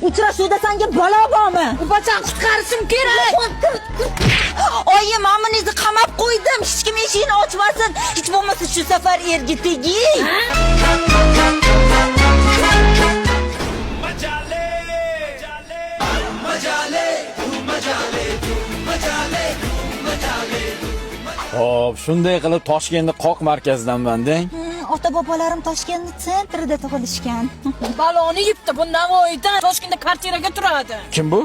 Uchrashuvda senga balo bormi? Bachang qutqarishim kerak. Oyim, aminizni qamab qo'ydim. Hech kim eshikni ochmasin. Hech bo'lmasa shu safar erga teging. Xo'p, shunday qilib Toshkentning qoq markazidanman deng. Ota-bobolarim Toshkentning sentrida tug'ilishgan. Baloni yibdi. Bu Navoiyda Toshkentda kvartiraga turadi. Kim bu?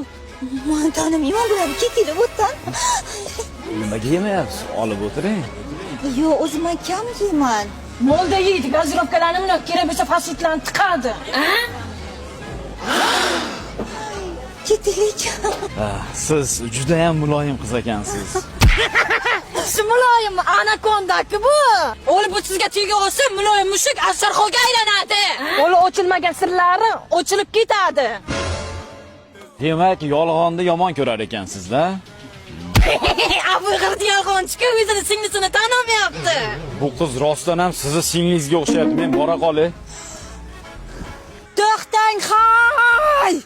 Men tanimayman bularni, ketinglar o'tdan. Nimaga yemayapsiz? Olib o'tiring. Yo'q, o'zim kam yeyman. Molda yeydi, gazirovkalarni bilan kerak bo'lsa faslitlarni tiqadi. Ketinglar. Siz juda ham muloyim qiz ekansiz. Shu muloyim anakonda-ku bu. O'li bu sizga tega olsa muloyim mushuk asharxoga aylanadi. O'li ochilmagan sirlari ochilib ketadi. Demak, yolg'onni yomon ko'rar ekansizlar. Abu g'irdi yolg'onchi-ku, o'zini singlisini tanimayapti. Bu qiz rostdan ham sizni singlingizga o'xshayapti. Men bora qolay. To'xtang, hay!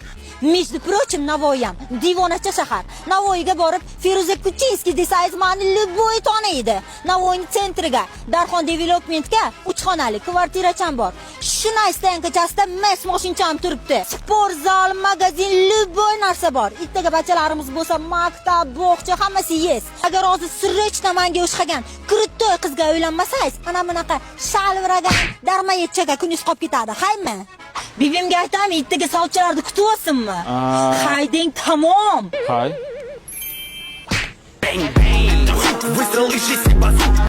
Между прочим, Navoiyam divonacha shahar. Navoiyga borib, Feruza Kuchinskiy desangiz, meni любой taniydi. Navoiyning sentriga, Darxon developmentga 3 xonali kvartiracham bor. Shunay stankochasida mes mashincham turibdi. Sport zal, magazin, любой narsa bor. Ertaga bachalarimiz bo'lsa, maktab, bog'cha hammasi yes. Agar hozir sirrechdan menga o'xshagan krutoy qizga uylanmasangiz, ana bunaqa shalviragan, darmayetchaga kuningiz qolib ketadi. Haymi? Bibimga aytami, ertaga sovchilarni kutib olsinmi? Hayding, tamom. Hay. Выстрел и 6